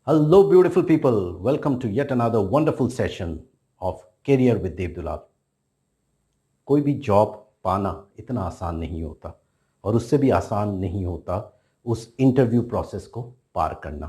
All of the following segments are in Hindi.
Hello, beautiful people. Welcome to yet another wonderful session of Career with Dev Dulal. कोई भी जॉब पाना इतना आसान नहीं होता और उससे भी आसान नहीं होता उस इंटरव्यू प्रोसेस को पार करना।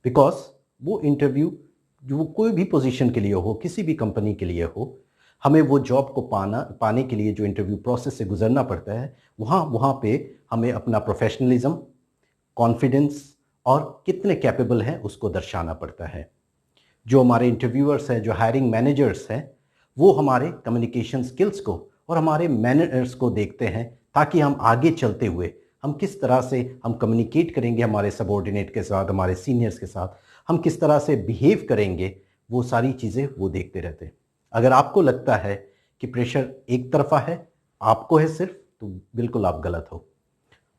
बिकॉज वो इंटरव्यू जो वो कोई भी पोजीशन के लिए हो, किसी भी कंपनी के लिए हो, हमें वो जॉब को पाने के लिए जो इंटरव्यू प्रोसेस से गुजरना पड़ता है, वहाँ पे हमें अपना प्रोफेशनलिज्म, कॉन्फिडेंस और कितने कैपेबल हैं उसको दर्शाना पड़ता है। जो हमारे इंटरव्यूअर्स हैं, जो हायरिंग मैनेजर्स हैं, वो हमारे कम्युनिकेशन स्किल्स को और हमारे मैनर्स को देखते हैं, ताकि हम आगे चलते हुए हम किस तरह से हम कम्युनिकेट करेंगे हमारे सबॉर्डिनेट के साथ, हमारे सीनियर्स के साथ, हम किस तरह से बिहेव करेंगे, वो सारी चीज़ें वो देखते रहते हैं। अगर आपको लगता है कि प्रेशर एक तरफा है, आपको है सिर्फ, तो बिल्कुल आप गलत हो।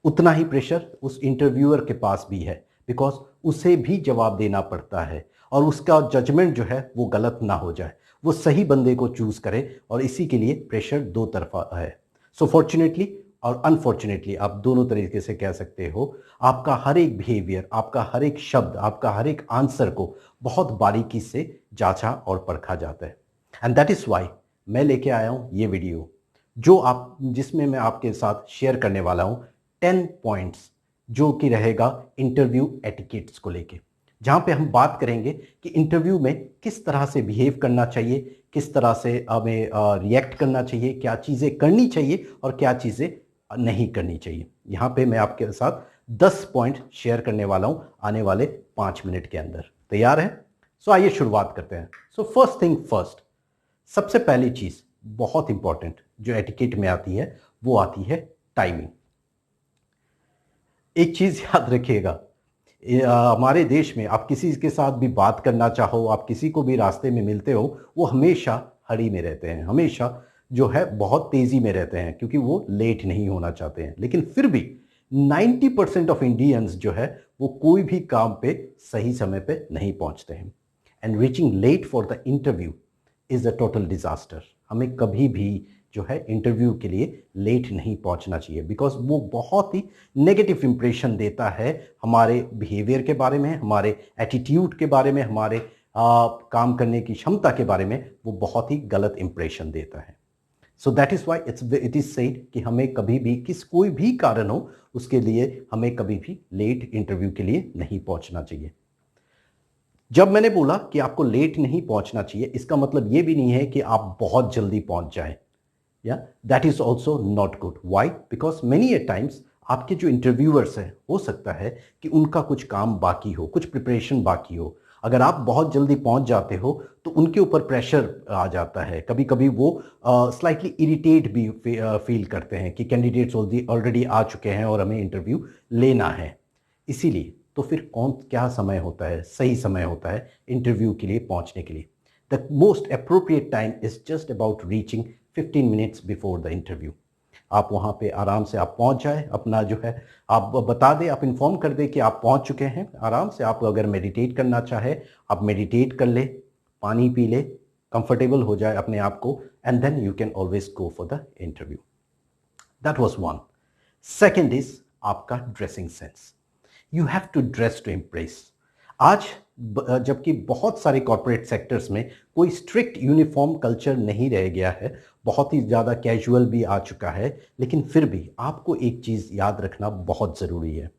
उतना ही प्रेशर उस इंटरव्यूअर के पास भी है, बिकॉज उसे भी जवाब देना पड़ता है और उसका जजमेंट जो है वो गलत ना हो जाए, वो सही बंदे को चूज़ करे, और इसी के लिए प्रेशर दो तरफा है। सो फॉर्चुनेटली और अनफॉर्चुनेटली, आप दोनों तरीके से कह सकते हो, आपका हर एक बिहेवियर, आपका हर एक शब्द, आपका हर एक आंसर को बहुत बारीकी से जांचा और परखा जाता है। एंड दैट इज़ वाई मैं लेके आया हूँ ये वीडियो, जिसमें मैं आपके साथ शेयर करने वाला हूँ 10 पॉइंट्स, जो कि रहेगा इंटरव्यू एटिकेट्स को लेके, जहाँ पे हम बात करेंगे कि इंटरव्यू में किस तरह से बिहेव करना चाहिए, किस तरह से हमें रिएक्ट करना चाहिए, क्या चीज़ें करनी चाहिए और क्या चीज़ें नहीं करनी चाहिए। यहाँ पे मैं आपके साथ 10 पॉइंट शेयर करने वाला हूँ आने वाले 5 मिनट के अंदर। तैयार है? सो आइए शुरुआत करते हैं। सो फर्स्ट थिंग फर्स्ट, सबसे पहली चीज़ बहुत इंपॉर्टेंट जो एटिकेट में आती है, वो आती है टाइमिंग। एक चीज़ याद रखिएगा, हमारे देश में आप किसी के साथ भी बात करना चाहो, आप किसी को भी रास्ते में मिलते हो, वो हमेशा हरी में रहते हैं, हमेशा जो है बहुत तेज़ी में रहते हैं, क्योंकि वो लेट नहीं होना चाहते हैं। लेकिन फिर भी 90% ऑफ इंडियंस जो है वो कोई भी काम पे सही समय पे नहीं पहुंचते हैं। And reaching late for the interview is a total disaster. हमें कभी भी जो है इंटरव्यू के लिए लेट नहीं पहुंचना चाहिए, बिकॉज वो बहुत ही नेगेटिव इंप्रेशन देता है हमारे बिहेवियर के बारे में, हमारे एटीट्यूड के बारे में, हमारे काम करने की क्षमता के बारे में। वो बहुत ही गलत इंप्रेशन देता है। So that is why it is said कि हमें कभी भी कोई भी कारण हो, उसके लिए हमें कभी भी लेट इंटरव्यू के लिए नहीं पहुंचना चाहिए। जब मैंने बोला कि आपको लेट नहीं पहुंचना चाहिए, इसका मतलब ये भी नहीं है कि आप बहुत जल्दी पहुंच जाएं। या that is also not good. Why? Because many a times आपके जो इंटरव्यूअर्स हैं, हो सकता है कि उनका कुछ काम बाकी हो, कुछ प्रिपरेशन बाकी हो। अगर आप बहुत जल्दी पहुंच जाते हो तो उनके ऊपर प्रेशर आ जाता है। कभी कभी वो स्लाइटली इरिटेट भी फील करते हैं कि कैंडिडेट्स ऑलरेडी आ चुके हैं और हमें इंटरव्यू लेना है। इसीलिए तो फिर कौन क्या समय होता है, सही समय होता है इंटरव्यू के लिए पहुंचने के लिए? The most appropriate time is just about reaching 15 minutes before the interview. आप वहाँ पे आराम से आप पहुँच जाए, अपना जो है आप बता दें, आप इन्फॉर्म कर दें कि आप पहुँच चुके हैं। आराम से आप अगर मेडिटेट करना चाहे, आप मेडिटेट कर ले, पानी पी ले, कंफर्टेबल हो जाए अपने आप को, and then you can always go for the interview. That was one. Second is आपका dressing sense. You have to dress to impress. आज जबकि बहुत सारे कॉरपोरेट सेक्टर्स में कोई स्ट्रिक्ट यूनिफॉर्म कल्चर नहीं रह गया है, बहुत ही ज़्यादा कैजुअल भी आ चुका है, लेकिन फिर भी आपको एक चीज़ याद रखना बहुत ज़रूरी है।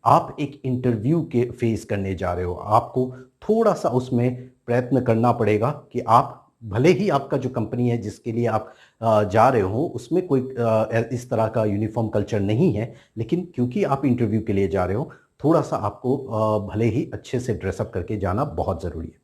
आप एक इंटरव्यू के फेस करने जा रहे हो, आपको थोड़ा सा उसमें प्रयत्न करना पड़ेगा कि आप, भले ही आपका जो कंपनी है जिसके लिए आप जा रहे हो उसमें कोई इस तरह का यूनिफॉर्म कल्चर नहीं है, लेकिन क्योंकि आप इंटरव्यू के लिए जा रहे हो, थोड़ा सा आपको भले ही अच्छे से ड्रेसअप करके जाना बहुत ज़रूरी है।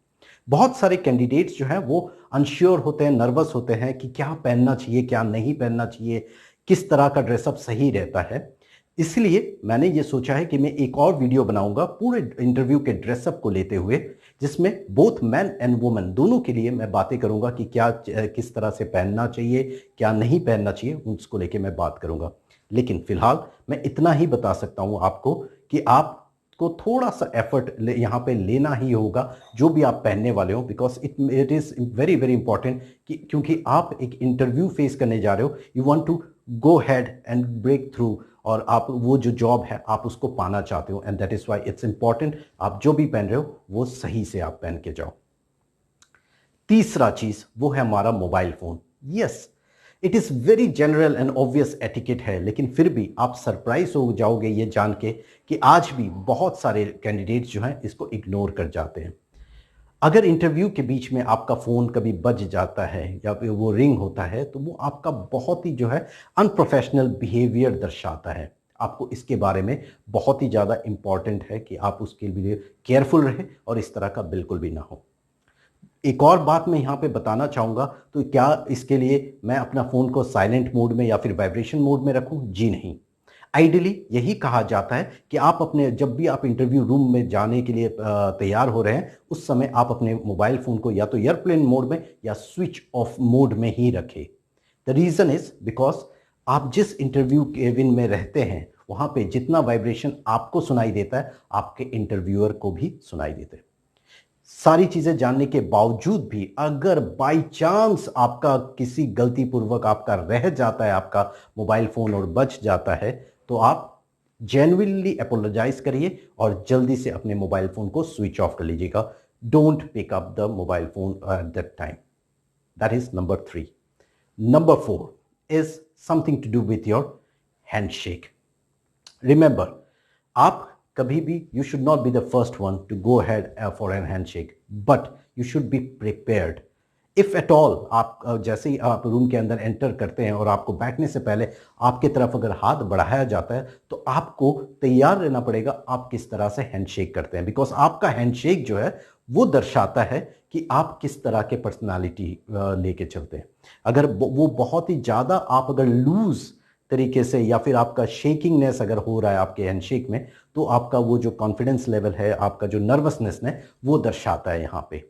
बहुत सारे कैंडिडेट्स जो हैं वो अनश्योर होते हैं, नर्वस होते हैं कि क्या पहनना चाहिए, क्या नहीं पहनना चाहिए, किस तरह का ड्रेसअप सही रहता है। इसलिए मैंने ये सोचा है कि मैं एक और वीडियो बनाऊंगा पूरे इंटरव्यू के ड्रेसअप को लेते हुए, जिसमें बोथ मैन एंड वुमेन दोनों के लिए मैं बातें करूंगा कि क्या किस तरह से पहनना चाहिए, क्या नहीं पहनना चाहिए, उसको लेके मैं बात करूंगा। लेकिन फिलहाल मैं इतना ही बता सकता हूं आपको कि आप को थोड़ा सा एफर्ट यहाँ पे लेना ही होगा, जो भी आप पहनने वाले हो, because it is very very important कि क्योंकि आप एक इंटरव्यू फेस करने जा रहे हो, you want to go head and break through, और आप वो जो जॉब है आप उसको पाना चाहते हो, and that is why it's important आप जो भी पहन रहे हो वो सही से आप पहन के जाओ। तीसरा चीज़ वो है हमारा mobile phone. Yes, it is very general and obvious etiquette है, लेकिन फिर भी आप सरप्राइज हो जाओगे ये जान के कि आज भी बहुत सारे कैंडिडेट्स जो हैं इसको इग्नोर कर जाते हैं। अगर इंटरव्यू के बीच में आपका फ़ोन कभी बज जाता है या फिर वो रिंग होता है, तो वो आपका बहुत ही जो है अनप्रोफेशनल बिहेवियर दर्शाता है। आपको इसके बारे में बहुत ही ज़्यादा इम्पॉर्टेंट है कि आप उसके लिए केयरफुल रहें और इस तरह का बिल्कुल भी ना हो। एक और बात मैं यहाँ पे बताना चाहूँगा, तो क्या इसके लिए मैं अपना फ़ोन को साइलेंट मोड में या फिर वाइब्रेशन मोड में रखूँ? जी नहीं। आइडियली यही कहा जाता है कि आप अपने जब भी आप इंटरव्यू रूम में जाने के लिए तैयार हो रहे हैं, उस समय आप अपने मोबाइल फ़ोन को या तो एयरप्लेन मोड में या स्विच ऑफ मोड में ही रखें। द रीज़न इज़ बिकॉज़ आप जिस इंटरव्यू केबिन में रहते हैं, वहाँ पे जितना वाइब्रेशन आपको सुनाई देता है, आपके इंटरव्यूअर को भी सुनाई देता है। सारी चीज़ें जानने के बावजूद भी अगर बाय चांस आपका किसी गलतीपूर्वक आपका रह जाता है आपका मोबाइल फ़ोन और बच जाता है, तो आप जेन्युइनली अपोलोजाइज़ करिए और जल्दी से अपने मोबाइल फ़ोन को स्विच ऑफ कर लीजिएगा। Don't pick up the mobile phone at that time. That is number 3। Number 4 is something to do with your handshake. Remember, आप कभी भी you should not be the first one to go ahead for an handshake, but you should be prepared. If at all आप जैसे ही आप रूम के अंदर एंटर करते हैं और आपको बैठने से पहले आपकी तरफ अगर हाथ बढ़ाया जाता है, तो आपको तैयार रहना पड़ेगा आप किस तरह से हैंडशेक करते हैं, बिकॉज आपका हैंडशेक जो है वो दर्शाता है कि आप किस तरह के पर्सनालिटी लेके चलते हैं। अगर वो बहुत ही ज़्यादा आप अगर लूज़ तरीके से या फिर आपका शेकिंगनेस अगर हो रहा है आपके हैंडशेक में, तो आपका वो जो कॉन्फिडेंस लेवल है, आपका जो नर्वसनेस है, वो दर्शाता है यहाँ पे।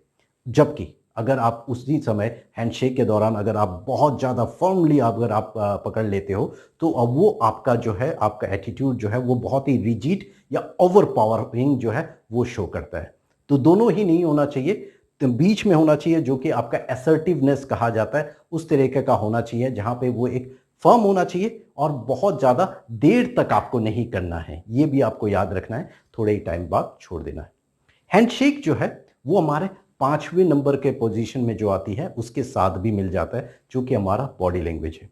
जबकि अगर आप उसी समय हैंडशेक के दौरान अगर आप बहुत ज़्यादा फर्मली अगर आप पकड़ लेते हो, तो अब वो आपका जो है आपका एटीट्यूड जो है वो बहुत ही रिजिड या ओवर पावरिंग जो है वो शो करता है। तो दोनों ही नहीं होना चाहिए, तो बीच में होना चाहिए जो कि आपका असर्टिवनेस कहा जाता है, उस तरीके का होना चाहिए जहाँ पे वो एक फर्म होना चाहिए और बहुत ज़्यादा देर तक आपको नहीं करना है। ये भी आपको याद रखना है, थोड़े ही टाइम बाद छोड़ देना है। हैंडशेक जो है वो हमारे 5वें नंबर के पोजीशन में जो आती है उसके साथ भी मिल जाता है, जो कि हमारा बॉडी लैंग्वेज है।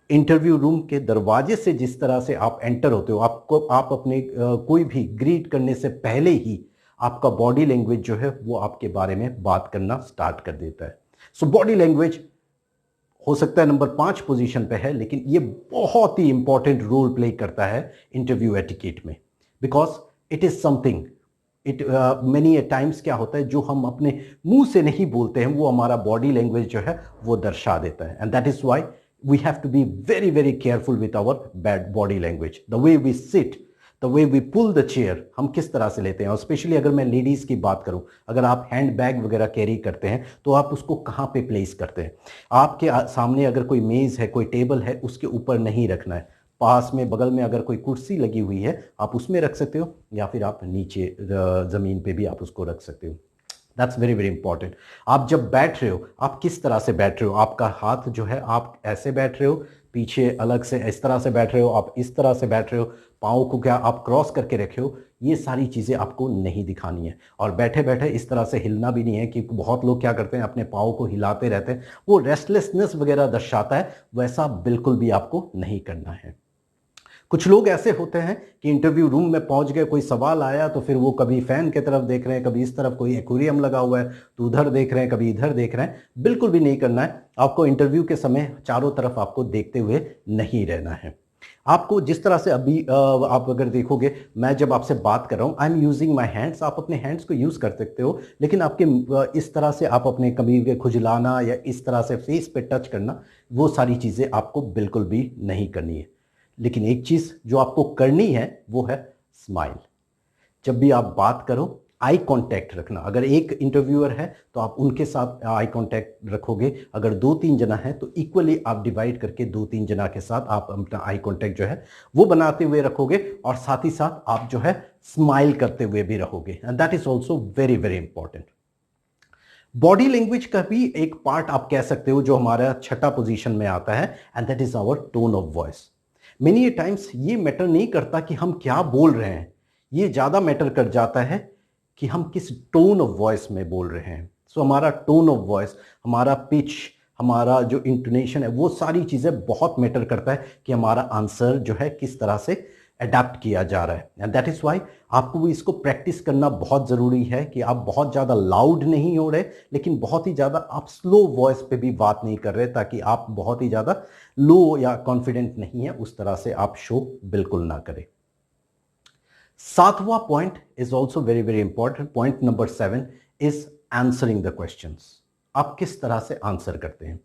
इंटरव्यू रूम के दरवाजे से जिस तरह से आप एंटर होते हो, आपको आप अपने कोई भी ग्रीट करने से पहले ही आपका बॉडी लैंग्वेज जो है वो आपके बारे में बात करना स्टार्ट कर देता है। सो बॉडी लैंग्वेज हो सकता है नंबर 5 पोजीशन पे है, लेकिन ये बहुत ही इंपॉर्टेंट रोल प्ले करता है इंटरव्यू एटिकेट में, because it is something it many a times क्या होता है जो हम अपने मुंह से नहीं बोलते हैं वो हमारा बॉडी लैंग्वेज जो है वो दर्शा देता है, and that is why we have to be very very careful with our bad body language. The way we sit, the way we pull the chair, हम किस तरह से लेते हैं, और स्पेशली अगर मैं लेडीज़ की बात करूं, अगर आप हैंड बैग वगैरह कैरी करते हैं तो आप उसको कहाँ पे प्लेस करते हैं। आपके सामने अगर कोई मेज़ है, कोई टेबल है, उसके ऊपर नहीं रखना है। पास में बगल में अगर कोई कुर्सी लगी हुई है आप उसमें रख सकते हो, या फिर आप नीचे ज़मीन पे भी आप उसको रख सकते हो। That's very very important. आप जब बैठ रहे हो आप किस तरह से बैठ रहे हो, आपका हाथ जो है आप ऐसे बैठ रहे हो, पीछे अलग से इस तरह से बैठ रहे हो, आप इस तरह से बैठ रहे हो, पाँव को क्या आप क्रॉस करके रखे हो, ये सारी चीज़ें आपको नहीं दिखानी है। और बैठे बैठे इस तरह से हिलना भी नहीं है, कि बहुत लोग क्या करते हैं अपने पाँव को हिलाते रहते हैं, वो रेस्टलेसनेस वगैरह दर्शाता है, वैसा बिल्कुल भी आपको नहीं करना है। कुछ लोग ऐसे होते हैं कि इंटरव्यू रूम में पहुंच गए, कोई सवाल आया तो फिर वो कभी फैन की तरफ देख रहे हैं, कभी इस तरफ कोई एक्वेरियम लगा हुआ है तो उधर देख रहे हैं, कभी इधर देख रहे हैं। बिल्कुल भी नहीं करना है। आपको इंटरव्यू के समय चारों तरफ आपको देखते हुए नहीं रहना है। आपको जिस तरह से अभी आप अगर देखोगे, मैं जब आपसे बात कर रहा हूँ, I am using my hands, आप अपने हैंड्स को यूज़ कर सकते हो, लेकिन आपके इस तरह से आप अपने कभी के खुजलाना या इस तरह से फेस पे टच करना, वो सारी चीज़ें आपको बिल्कुल भी नहीं करनी है। लेकिन एक चीज़ जो आपको करनी है वो है स्माइल। जब भी आप बात करो आई कांटेक्ट रखना, अगर एक इंटरव्यूअर है तो आप उनके साथ आई कांटेक्ट रखोगे, अगर 2-3 जना है तो इक्वली आप डिवाइड करके 2-3 जना के साथ आप अपना आई कांटेक्ट जो है वो बनाते हुए रखोगे, और साथ ही साथ आप जो है स्माइल करते हुए भी रहोगे, and that is also very very important. Body language का भी एक पार्ट आप कह सकते हो जो हमारा छठा पोजीशन में आता है, and that is our tone of voice. Many times ये मैटर नहीं करता कि हम क्या बोल रहे हैं, ये ज़्यादा मैटर कर जाता है कि हम किस टोन ऑफ वॉइस में बोल रहे हैं। सो हमारा टोन ऑफ वॉइस, हमारा पिच, हमारा जो इंटोनेशन है, वो सारी चीज़ें बहुत मैटर करता है कि हमारा आंसर जो है किस तरह से अडेप्ट किया जा रहा है। एंड दैट इज़ वाई आपको भी इसको प्रैक्टिस करना बहुत ज़रूरी है कि आप बहुत ज़्यादा लाउड नहीं हो रहे, लेकिन बहुत ही ज़्यादा आप स्लो वॉइस पे भी बात नहीं कर रहे, ताकि आप बहुत ही ज़्यादा लो या कॉन्फिडेंट नहीं है उस तरह से आप शो बिल्कुल ना करें। सातवां point is also very very important. Point number 7 is answering the questions. आप किस तरह से आंसर करते हैं।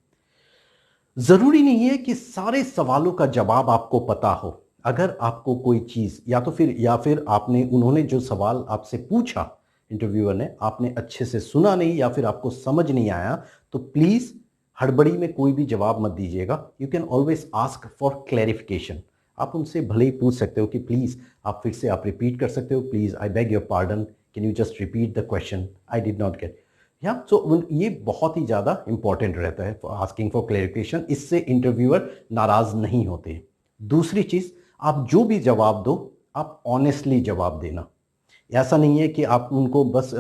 जरूरी नहीं है कि सारे सवालों का जवाब आपको पता हो। अगर आपको कोई चीज या फिर आपने उन्होंने जो सवाल आपसे पूछा, इंटरव्यूअर ने, आपने अच्छे से सुना नहीं या फिर आपको समझ नहीं आया, तो प्लीज हड़बड़ी में कोई भी जवाब मत दीजिएगा। You can always ask for clarification. आप उनसे भले ही पूछ सकते हो कि प्लीज आप फिर से आप रिपीट कर सकते हो, please I beg your pardon, can you just repeat the question, I did not gate. या सो ये बहुत ही ज़्यादा इंपॉर्टेंट रहता है आस्किंग फॉर क्लैरिफिकेशन। इससे इंटरव्यूअर नाराज नहीं होते। दूसरी चीज़, आप जो भी जवाब दो, आप ऑनेस्टली जवाब देना। ऐसा नहीं है कि आप उनको बस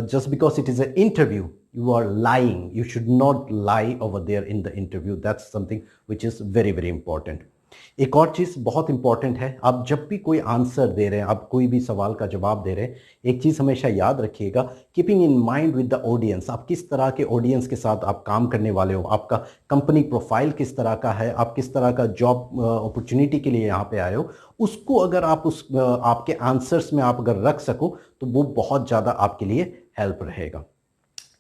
just because it is an interview you are lying. You should not lie over there in the interview. That's something which is very very important. एक और चीज़ बहुत इंपॉर्टेंट है, आप जब भी कोई आंसर दे रहे हैं, आप कोई भी सवाल का जवाब दे रहे हैं, एक चीज़ हमेशा याद रखिएगा, keeping in mind with the audience. आप किस तरह के ऑडियंस के साथ आप काम करने वाले हो, आपका कंपनी प्रोफाइल किस तरह का है, आप किस तरह का जॉब अपॉर्चुनिटी के लिए यहाँ पे आए हो, उसको अगर आप आपके आंसर्स में आप अगर रख सको तो वो बहुत ज़्यादा आपके लिए हेल्प रहेगा।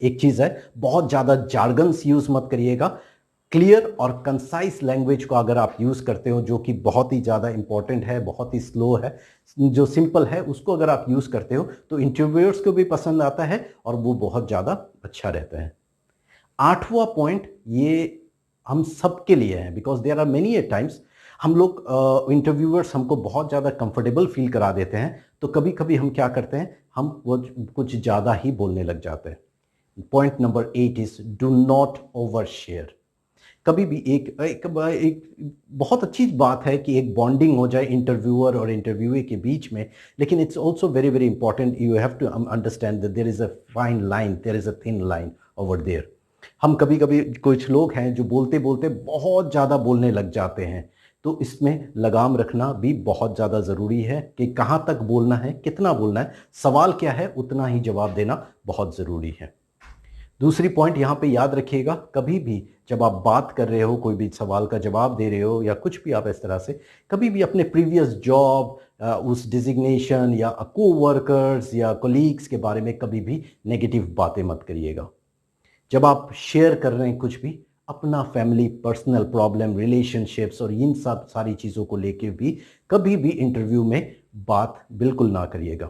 एक चीज़ है, बहुत ज़्यादा जार्गन्स यूज़ मत करिएगा। क्लियर और कंसाइज लैंग्वेज को अगर आप यूज़ करते हो, जो कि बहुत ही ज़्यादा इंपॉर्टेंट है, बहुत ही स्लो है, जो सिंपल है, उसको अगर आप यूज़ करते हो तो इंटरव्यूअर्स को भी पसंद आता है और वो बहुत ज़्यादा अच्छा रहता है। आठवां पॉइंट, ये हम सबके लिए है, because there are many a times हम लोग इंटरव्यूअर्स हमको बहुत ज़्यादा कंफर्टेबल फील करा देते हैं, तो कभी कभी हम क्या करते हैं, हम वो कुछ ज़्यादा ही बोलने लग जाते हैं। Point number 8 is do not over share. कभी भी एक बहुत अच्छी बात है कि एक बॉन्डिंग हो जाए इंटरव्यूअर और इंटरव्यूए के बीच में, लेकिन it's also very very important, you have to understand that there is a fine line, there is a thin line over there. हम कभी कभी कुछ लोग हैं जो बोलते बोलते बहुत ज़्यादा बोलने लग जाते हैं, तो इसमें लगाम रखना भी बहुत ज़्यादा ज़रूरी है कि कहाँ तक बोलना है, कितना बोलना है, सवाल क्या है उतना ही जवाब देना बहुत ज़रूरी है। दूसरी पॉइंट यहाँ पे याद रखिएगा, कभी भी जब आप बात कर रहे हो, कोई भी सवाल का जवाब दे रहे हो या कुछ भी आप इस तरह से, कभी भी अपने प्रीवियस जॉब, उस डिजिग्नेशन या कोवर्कर्स या कोलीग्स के बारे में कभी भी नेगेटिव बातें मत करिएगा। जब आप शेयर कर रहे हैं कुछ भी, अपना फैमिली, पर्सनल प्रॉब्लम, रिलेशनशिप्स और इन सब सारी चीज़ों को लेके भी कभी भी इंटरव्यू में बात बिल्कुल ना करिएगा।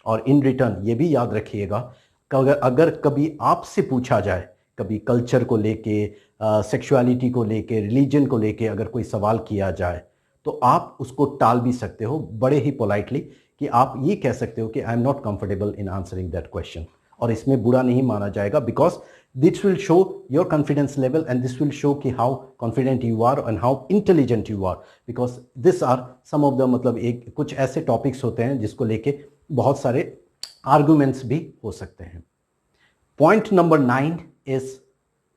और इन रिटर्न ये भी याद रखिएगा, अगर कभी आपसे पूछा जाए, कभी कल्चर को लेके, सेक्सुअलिटी को लेके, रिलीजन को लेके अगर कोई सवाल किया जाए, तो आप उसको टाल भी सकते हो बड़े ही पोलाइटली, कि आप ये कह सकते हो कि I am not comfortable in answering that question, और इसमें बुरा नहीं माना जाएगा, because this will show your confidence level and this will show कि how confident you are and how intelligent you are, because this are some of the, मतलब एक कुछ ऐसे टॉपिक्स होते हैं जिसको लेके बहुत सारे आर्गुमेंट्स भी हो सकते हैं। Point number 9 is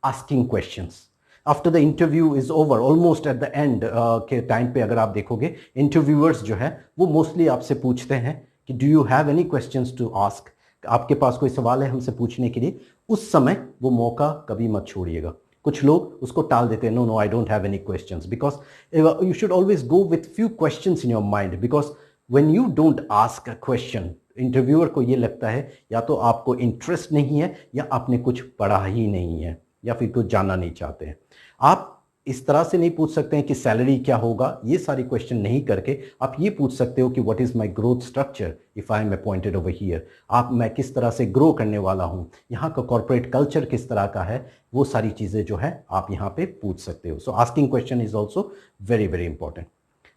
asking questions after the interview is over, almost at the end के टाइम पे अगर आप देखोगे, इंटरव्यूअर्स जो है वो मोस्टली आपसे पूछते हैं कि do you have any questions to ask, आपके पास कोई सवाल है हमसे पूछने के लिए। उस समय वो मौका कभी मत छोड़िएगा। कुछ लोग उसको टाल देते हैं, no no I don't have any questions, because you should always go with few questions in your mind, because when you don't ask a question, interviewer को ये लगता है या तो आपको इंटरेस्ट नहीं है या आपने कुछ पढ़ा ही नहीं है या फिर कुछ जानना नहीं चाहते हैं। आप इस तरह से नहीं पूछ सकते हैं कि सैलरी क्या होगा, ये सारी क्वेश्चन नहीं करके आप ये पूछ सकते हो कि what is my growth structure if I am appointed over here. आप मैं किस तरह से ग्रो करने वाला हूँ, यहाँ का कॉर्पोरेट कल्चर किस तरह का है, वो सारी चीज़ें जो है आप यहाँ पे पूछ सकते हो। So asking question is also very very important.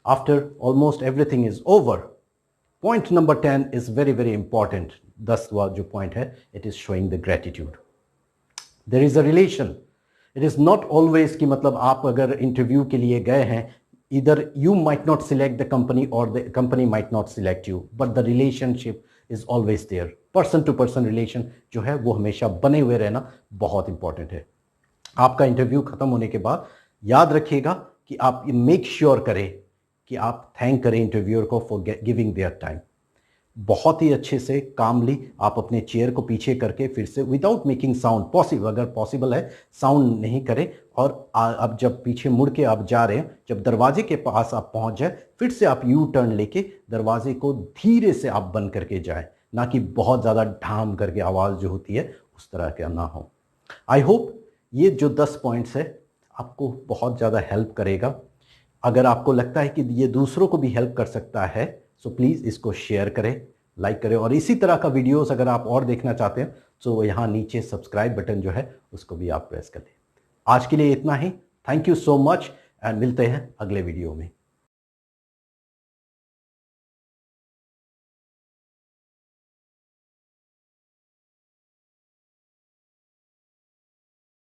After almost everything is over, point number 10 is very very important. 10वां जो पॉइंट है, it is showing the gratitude. There is a relation. It is not always कि मतलब आप अगर इंटरव्यू के लिए गए हैं, इधर you might not select the company और the company might not select you, but the relationship is always there. Person to person relation जो है वो हमेशा बने हुए रहना बहुत इंपॉर्टेंट है। आपका इंटरव्यू खत्म होने के बाद याद रखिएगा कि आप मेक श्योर करें कि आप थैंक करें इंटरव्यूअर को फॉर गिविंग देयर टाइम। बहुत ही अच्छे से कामली आप अपने चेयर को पीछे करके फिर से विदाउट मेकिंग साउंड, पॉसिबल अगर पॉसिबल है साउंड नहीं करें, और अब जब पीछे मुड़ के आप जा रहे हैं, जब दरवाजे के पास आप पहुंच जाए, फिर से आप यू टर्न लेके दरवाजे को धीरे से आप बंद करके जाएं, ना कि बहुत ज़्यादा ढाम करके आवाज़ जो होती है उस तरह का ना हो। आई होप ये जो 10 पॉइंट्स है आपको बहुत ज़्यादा हेल्प करेगा। अगर आपको लगता है कि ये दूसरों को भी हेल्प कर सकता है, सो प्लीज़ इसको शेयर करें, लाइक करें, और इसी तरह का वीडियोस अगर आप और देखना चाहते हैं तो यहाँ नीचे सब्सक्राइब बटन जो है उसको भी आप प्रेस कर लें। आज के लिए इतना ही। Thank you so much and मिलते हैं अगले वीडियो में।